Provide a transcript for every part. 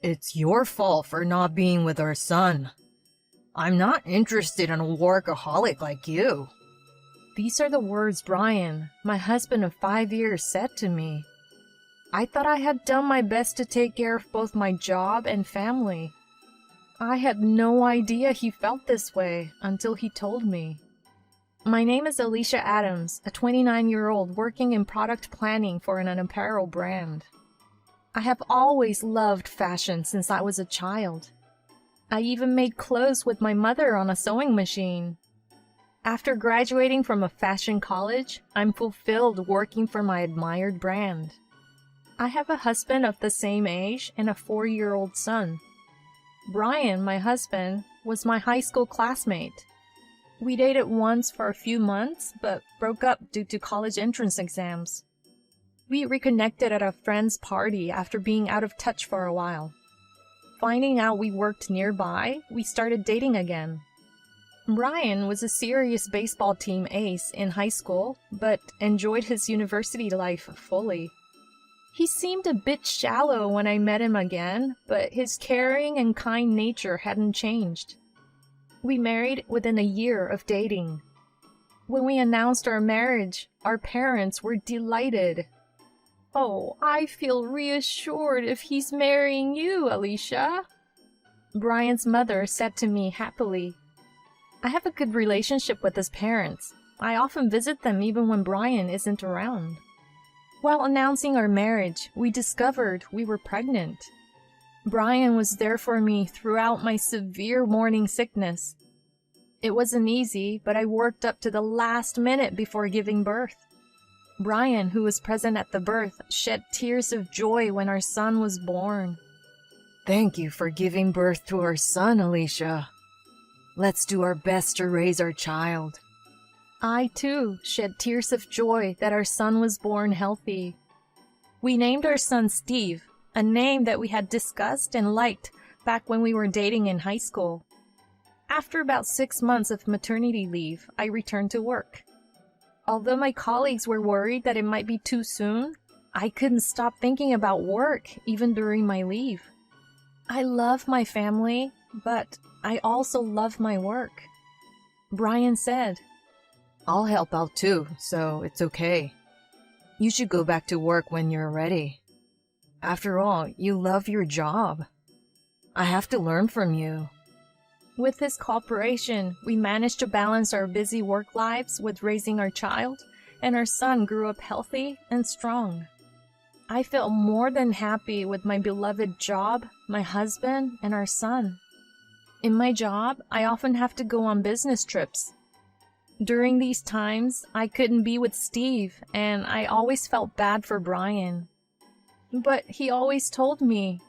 It's your fault for not being with our son. I'm not interested in a workaholic like you. These are the words Brian, my husband of 5 years, said to me. I thought I had done my best to take care of both my job and family. I had no idea he felt this way until he told me. My name is Alicia Adams, a 29-year-old working in product planning for an apparel brand. I have always loved fashion since I was a child. I even made clothes with my mother on a sewing machine. After graduating from a fashion college, I'm fulfilled working for my admired brand. I have a husband of the same age and a 4-year-old son. Brian, my husband, was my high school classmate. We dated once for a few months, but broke up due to college entrance exams. We reconnected at a friend's party after being out of touch for a while. Finding out we worked nearby, we started dating again. Brian was a serious baseball team ace in high school, but enjoyed his university life fully. He seemed a bit shallow when I met him again, but his caring and kind nature hadn't changed. We married within a year of dating. When we announced our marriage, our parents were delighted. "Oh, I feel reassured if he's marrying you, Alicia," Brian's mother said to me happily. I have a good relationship with his parents. I often visit them even when Brian isn't around. While announcing our marriage, we discovered we were pregnant. Brian was there for me throughout my severe morning sickness. It wasn't easy, but I worked up to the last minute before giving birth. Brian, who was present at the birth, shed tears of joy when our son was born. Thank you for giving birth to our son, Alicia. Let's do our best to raise our child. I, too, shed tears of joy that our son was born healthy. We named our son Steve, a name that we had discussed and liked back when we were dating in high school. After about 6 months of maternity leave, I returned to work. Although my colleagues were worried that it might be too soon, I couldn't stop thinking about work even during my leave. I love my family, but I also love my work. Brian said, I'll help out too, so it's okay. You should go back to work when you're ready. After all, you love your job. I have to learn from you. With his cooperation, we managed to balance our busy work lives with raising our child, and our son grew up healthy and strong. I felt more than happy with my beloved job, my husband, and our son. In my job, I often have to go on business trips. During these times, I couldn't be with Steve, and I always felt bad for Brian. But he always told me,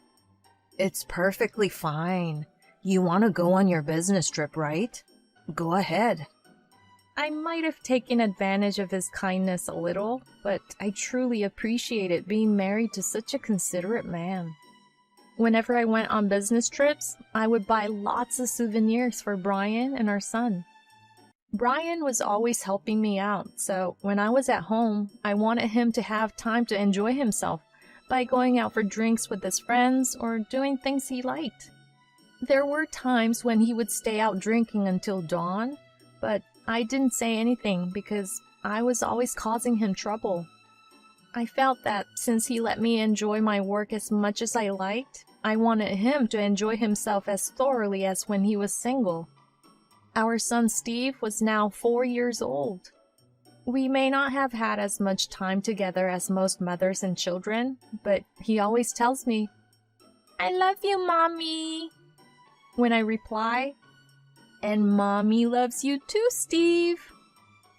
It's perfectly fine. You want to go on your business trip, right? Go ahead. I might have taken advantage of his kindness a little, but I truly appreciated being married to such a considerate man. Whenever I went on business trips, I would buy lots of souvenirs for Brian and our son. Brian was always helping me out, so when I was at home, I wanted him to have time to enjoy himself by going out for drinks with his friends or doing things he liked. There were times when he would stay out drinking until dawn, but I didn't say anything because I was always causing him trouble. I felt that since he let me enjoy my work as much as I liked, I wanted him to enjoy himself as thoroughly as when he was single. Our son Steve was now 4 years old. We may not have had as much time together as most mothers and children, but he always tells me, "I love you, Mommy." When I reply, "And Mommy loves you too, Steve,"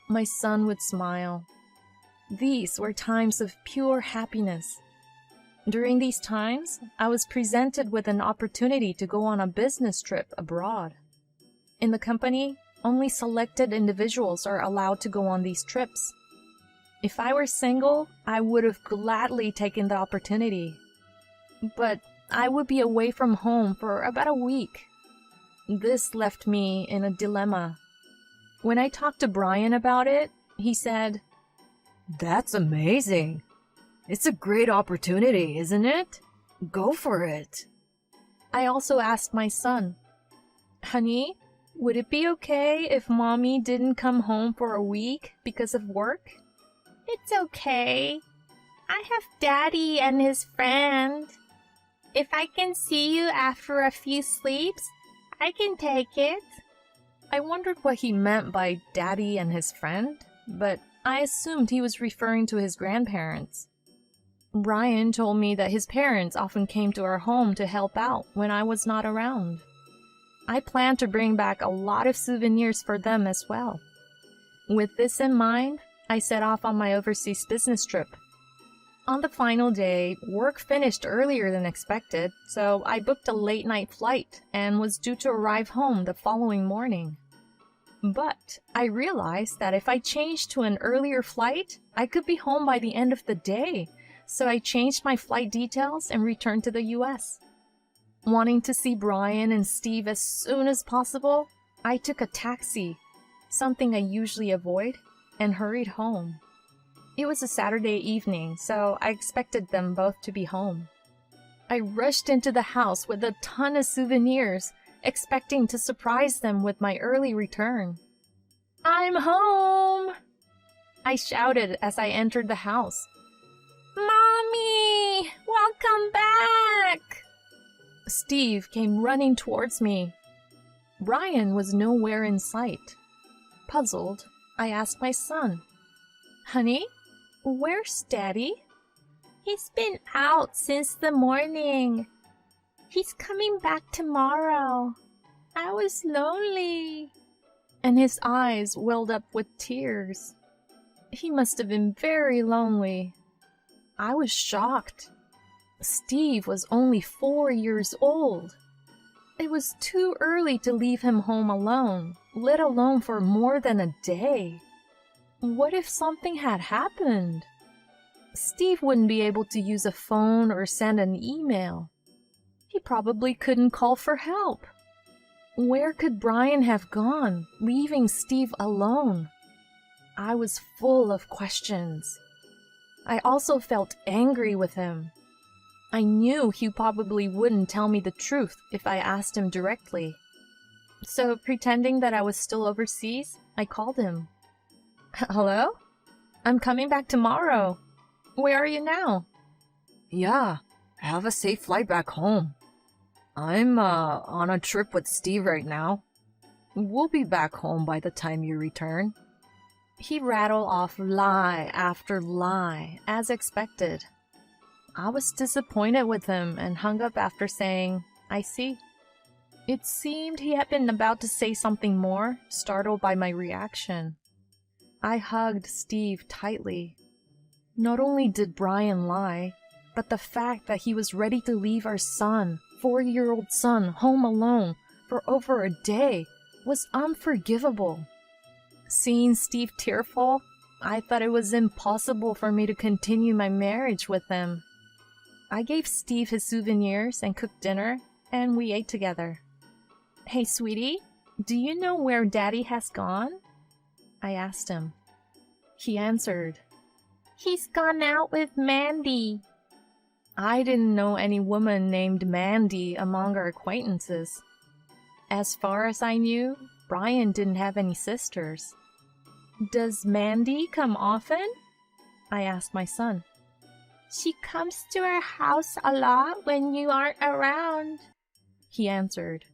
my son would smile. These were times of pure happiness. During these times, I was presented with an opportunity to go on a business trip abroad. In the company, only selected individuals are allowed to go on these trips. If I were single, I would have gladly taken the opportunity. But I would be away from home for about a week. This left me in a dilemma. When I talked to Brian about it, he said, That's amazing. It's a great opportunity, isn't it? Go for it. I also asked my son, "Honey, would it be okay if Mommy didn't come home for a week because of work?" "It's okay. I have Daddy and his friend. If I can see you after a few sleeps, I can take it." I wondered what he meant by Daddy and his friend, but I assumed he was referring to his grandparents. Brian told me that his parents often came to our home to help out when I was not around. I planned to bring back a lot of souvenirs for them as well. With this in mind, I set off on my overseas business trip. On the final day, work finished earlier than expected, so I booked a late-night flight and was due to arrive home the following morning. But I realized that if I changed to an earlier flight, I could be home by the end of the day, so I changed my flight details and returned to the US. Wanting to see Brian and Steve as soon as possible, I took a taxi, something I usually avoid, and hurried home. It was a Saturday evening, so I expected them both to be home. I rushed into the house with a ton of souvenirs, expecting to surprise them with my early return. "I'm home!" I shouted as I entered the house. "Mommy! Welcome back!" Steve came running towards me. Brian was nowhere in sight. Puzzled, I asked my son, "Honey, where's Daddy?" "He's been out since the morning. He's coming back tomorrow. I was lonely." And his eyes welled up with tears. He must have been very lonely. I was shocked. Steve was only 4 years old. It was too early to leave him home alone, let alone for more than a day. What if something had happened? Steve wouldn't be able to use a phone or send an email. He probably couldn't call for help. Where could Brian have gone, leaving Steve alone? I was full of questions. I also felt angry with him. I knew he probably wouldn't tell me the truth if I asked him directly. So, pretending that I was still overseas, I called him. "Hello? I'm coming back tomorrow. Where are you now?" Yeah, have a safe flight back home. I'm on a trip with Steve right now. We'll be back home by the time you return." He rattled off lie after lie, as expected. I was disappointed with him and hung up after saying, "I see." It seemed he had been about to say something more, startled by my reaction. I hugged Steve tightly. Not only did Brian lie, but the fact that he was ready to leave our son, 4-year-old son, home alone for over a day was unforgivable. Seeing Steve tearful, I thought it was impossible for me to continue my marriage with him. I gave Steve his souvenirs and cooked dinner, and we ate together. "Hey, sweetie, do you know where Daddy has gone?" I asked him. He answered, "He's gone out with Mandy." I didn't know any woman named Mandy among our acquaintances. As far as I knew, Brian didn't have any sisters. "Does Mandy come often?" I asked my son. "She comes to our house a lot when you aren't around," he answered.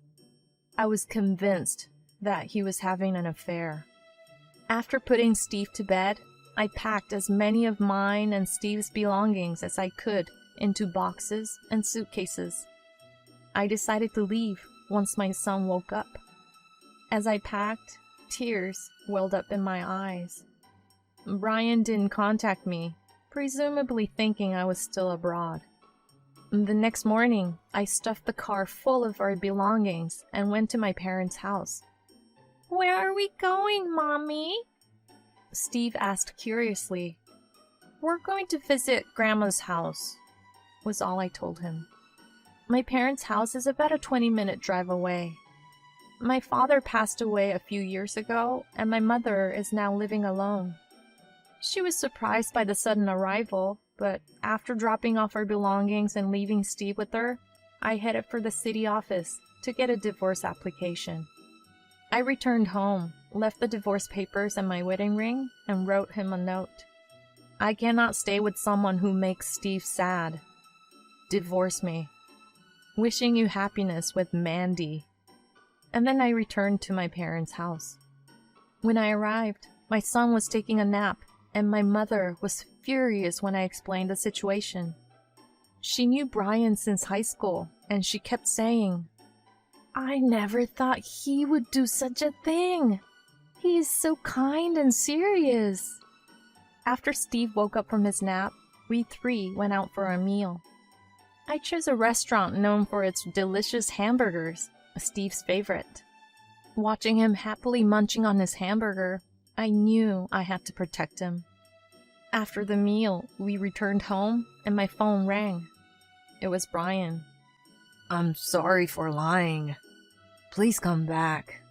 I was convinced that he was having an affair. After putting Steve to bed, I packed as many of mine and Steve's belongings as I could into boxes and suitcases. I decided to leave once my son woke up. As I packed, tears welled up in my eyes. Brian didn't contact me, presumably thinking I was still abroad. The next morning, I stuffed the car full of our belongings and went to my parents' house. "Where are we going, Mommy?" Steve asked curiously. "We're going to visit Grandma's house," was all I told him. My parents' house is about a 20-minute drive away. My father passed away a few years ago, and my mother is now living alone. She was surprised by the sudden arrival, but after dropping off our belongings and leaving Steve with her, I headed for the city office to get a divorce application. I returned home, left the divorce papers and my wedding ring, and wrote him a note. I cannot stay with someone who makes Steve sad. Divorce me. Wishing you happiness with Mandy. And then I returned to my parents' house. When I arrived, my son was taking a nap, and my mother was furious when I explained the situation. She knew Brian since high school, and she kept saying, "I never thought he would do such a thing. He is so kind and serious." After Steve woke up from his nap, we three went out for a meal. I chose a restaurant known for its delicious hamburgers, Steve's favorite. Watching him happily munching on his hamburger, I knew I had to protect him. After the meal, we returned home and my phone rang. It was Brian. I'm sorry for lying. Please come back.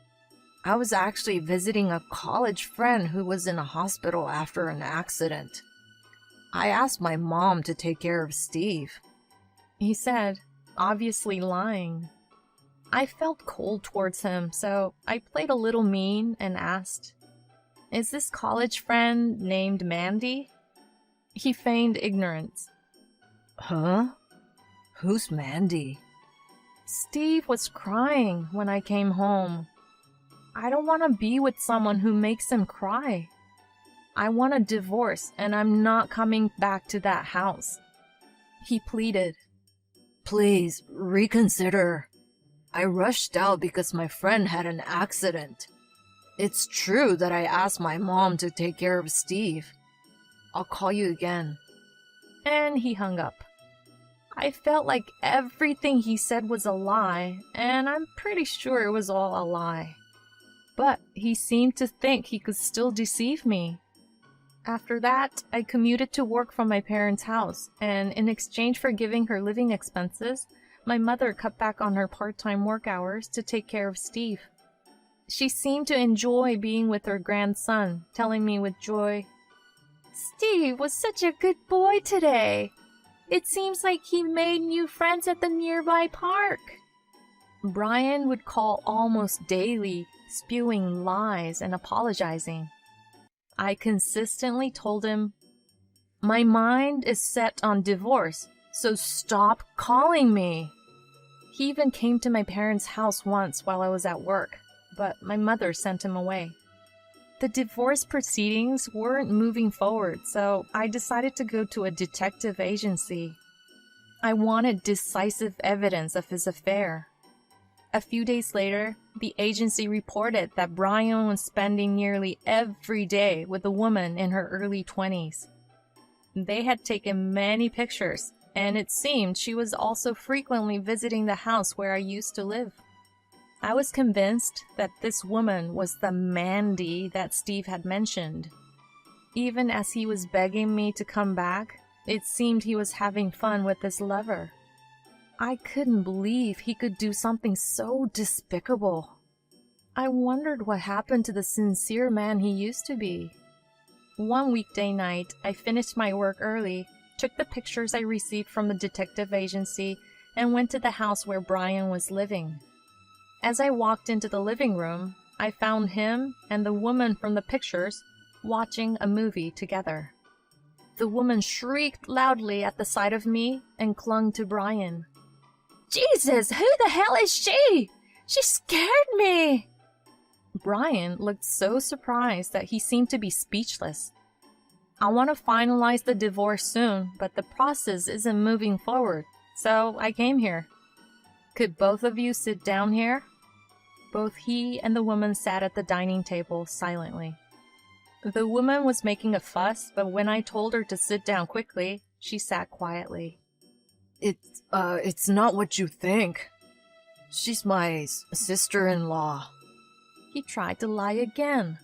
I was actually visiting a college friend who was in a hospital after an accident. I asked my mom to take care of Steve. He said, obviously lying. I felt cold towards him, so I played a little mean and asked, "Is this college friend named Mandy?" He feigned ignorance. Huh? Who's Mandy? Steve was crying when I came home. I don't want to be with someone who makes him cry. I want a divorce, and I'm not coming back to that house. He pleaded. Please, reconsider. I rushed out because my friend had an accident. It's true that I asked my mom to take care of Steve. I'll call you again. And he hung up. I felt like everything he said was a lie, and I'm pretty sure it was all a lie. But he seemed to think he could still deceive me. After that, I commuted to work from my parents' house, and in exchange for giving her living expenses, my mother cut back on her part-time work hours to take care of Steve. She seemed to enjoy being with her grandson, telling me with joy, "Steve was such a good boy today. It seems like he made new friends at the nearby park." Brian would call almost daily, spewing lies and apologizing. I consistently told him, "My mind is set on divorce, so stop calling me." He even came to my parents' house once while I was at work, but my mother sent him away. The divorce proceedings weren't moving forward, so I decided to go to a detective agency. I wanted decisive evidence of his affair. A few days later, the agency reported that Brian was spending nearly every day with a woman in her early 20s. They had taken many pictures, and it seemed she was also frequently visiting the house where I used to live. I was convinced that this woman was the Mandy that Steve had mentioned. Even as he was begging me to come back, it seemed he was having fun with his lover. I couldn't believe he could do something so despicable. I wondered what happened to the sincere man he used to be. One weekday night, I finished my work early, took the pictures I received from the detective agency, and went to the house where Brian was living. As I walked into the living room, I found him and the woman from the pictures watching a movie together. The woman shrieked loudly at the sight of me and clung to Brian. "Jesus, who the hell is she? She scared me!" Brian looked so surprised that he seemed to be speechless. "I want to finalize the divorce soon, but the process isn't moving forward, so I came here. Could both of you sit down here?" Both he and the woman sat at the dining table silently. The woman was making a fuss, but when I told her to sit down quickly, she sat quietly. It's not what you think. She's my sister-in-law." He tried to lie again.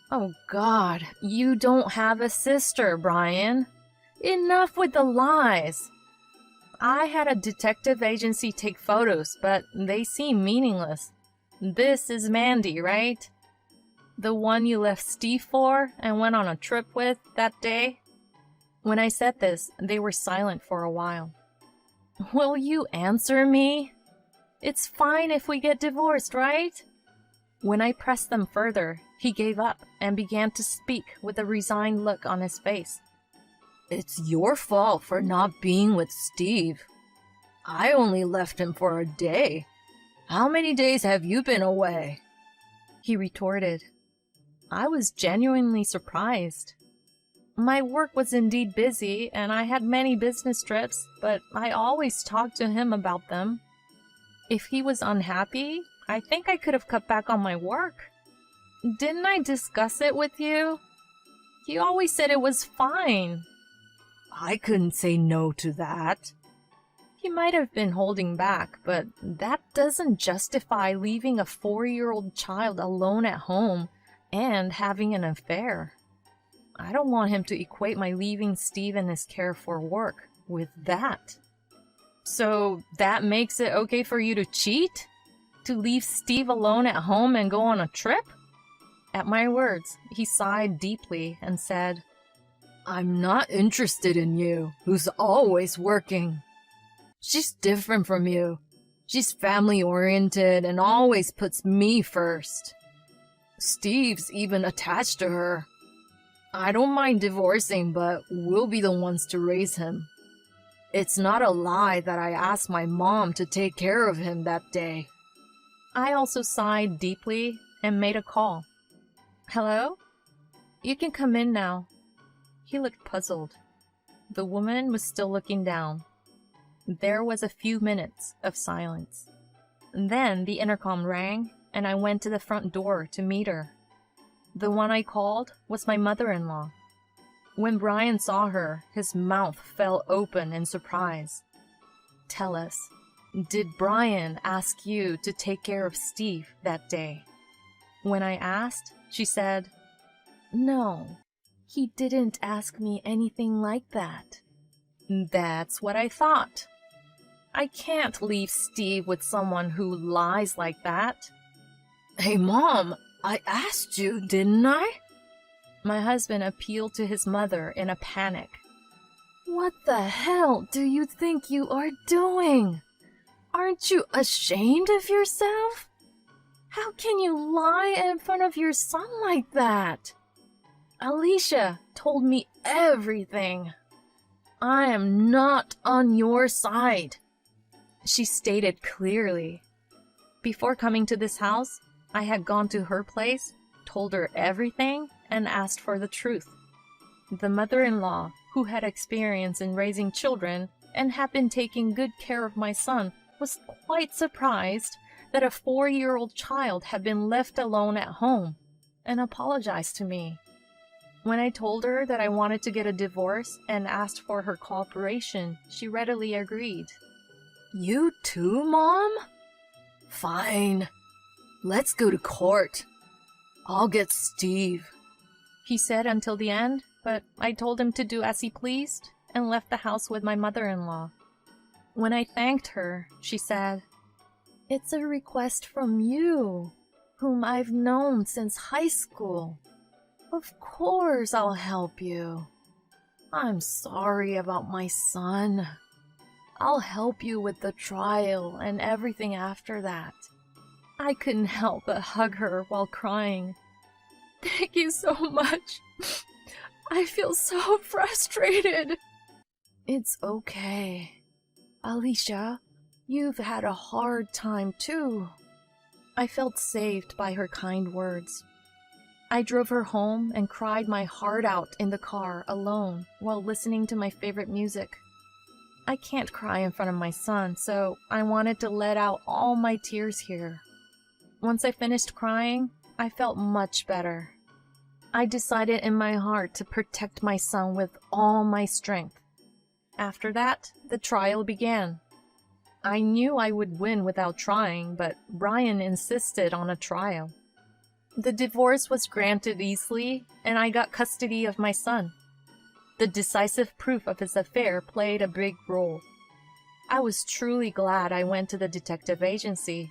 "Oh God, you don't have a sister, Brian. Enough with the lies." I had a detective agency take photos, but they seem meaningless. This is Mandy, right? The one you left Steve for and went on a trip with that day? When I said this, they were silent for a while. Will you answer me? It's fine if we get divorced, right? When I pressed them further, he gave up and began to speak with a resigned look on his face. It's your fault for not being with Steve. I only left him for a day. How many days have you been away? He retorted. I was genuinely surprised. My work was indeed busy, and I had many business trips, but I always talked to him about them. If he was unhappy, I think I could have cut back on my work. Didn't I discuss it with you? You always said it was fine. I couldn't say no to that. He might have been holding back, but that doesn't justify leaving a 4-year-old child alone at home and having an affair. I don't want him to equate my leaving Steve and his care for work with that. So that makes it okay for you to cheat? To leave Steve alone at home and go on a trip? At my words, he sighed deeply and said, I'm not interested in you, who's always working. She's different from you. She's family-oriented and always puts me first. Steve's even attached to her. I don't mind divorcing, but we'll be the ones to raise him. It's not a lie that I asked my mom to take care of him that day. I also sighed deeply and made a call. Hello? You can come in now. He looked puzzled. The woman was still looking down. There was a few minutes of silence. Then the intercom rang, and I went to the front door to meet her. The one I called was my mother-in-law. When Brian saw her, his mouth fell open in surprise. Tell us, did Brian ask you to take care of Steve that day? When I asked, she said, No, he didn't ask me anything like that. That's what I thought. I can't leave Steve with someone who lies like that. Hey, Mom, I asked you, didn't I? My husband appealed to his mother in a panic. What the hell do you think you are doing? Aren't you ashamed of yourself? How can you lie in front of your son like that? Alicia told me everything. I am not on your side, she stated clearly. Before coming to this house, I had gone to her place, told her everything, and asked for the truth. The mother-in-law, who had experience in raising children and had been taking good care of my son, was quite surprised that a 4-year-old child had been left alone at home, and apologized to me. When I told her that I wanted to get a divorce and asked for her cooperation, she readily agreed. You too, Mom? Fine. Let's go to court. I'll get Steve, he said until the end, but I told him to do as he pleased and left the house with my mother-in-law. When I thanked her, she said, It's a request from you, whom I've known since high school. Of course I'll help you. I'm sorry about my son. I'll help you with the trial and everything after that. I couldn't help but hug her while crying. Thank you so much. I feel so frustrated. It's okay. Alicia, you've had a hard time too. I felt saved by her kind words. I drove her home and cried my heart out in the car alone while listening to my favorite music. I can't cry in front of my son, so I wanted to let out all my tears here. Once I finished crying, I felt much better. I decided in my heart to protect my son with all my strength. After that, the trial began. I knew I would win without trying, but Brian insisted on a trial. The divorce was granted easily, and I got custody of my son. The decisive proof of his affair played a big role. I was truly glad I went to the detective agency.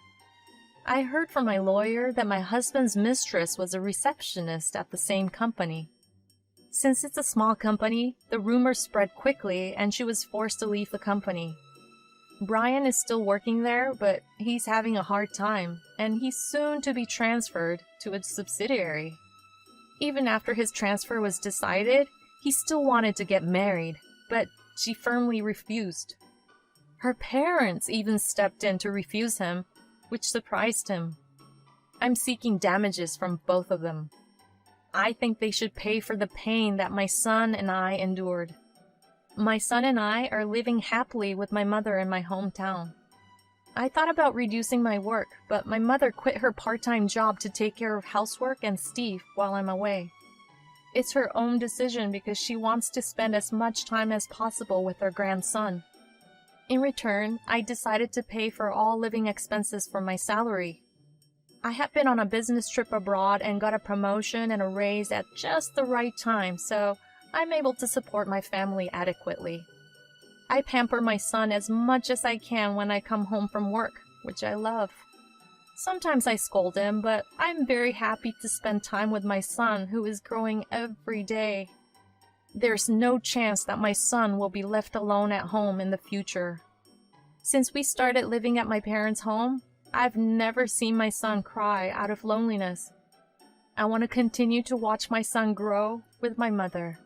I heard from my lawyer that my husband's mistress was a receptionist at the same company. Since it's a small company, the rumor spread quickly and she was forced to leave the company. Brian is still working there, but he's having a hard time, and he's soon to be transferred to a subsidiary. Even after his transfer was decided, he still wanted to get married, but she firmly refused. Her parents even stepped in to refuse him, which surprised him. I'm seeking damages from both of them. I think they should pay for the pain that my son and I endured. My son and I are living happily with my mother in my hometown. I thought about reducing my work, but my mother quit her part-time job to take care of housework and Steve while I'm away. It's her own decision because she wants to spend as much time as possible with her grandson. In return, I decided to pay for all living expenses from my salary. I have been on a business trip abroad and got a promotion and a raise at just the right time, so I'm able to support my family adequately. I pamper my son as much as I can when I come home from work, which I love. Sometimes I scold him, but I'm very happy to spend time with my son, who is growing every day. There's no chance that my son will be left alone at home in the future. Since we started living at my parents' home, I've never seen my son cry out of loneliness. I want to continue to watch my son grow with my mother.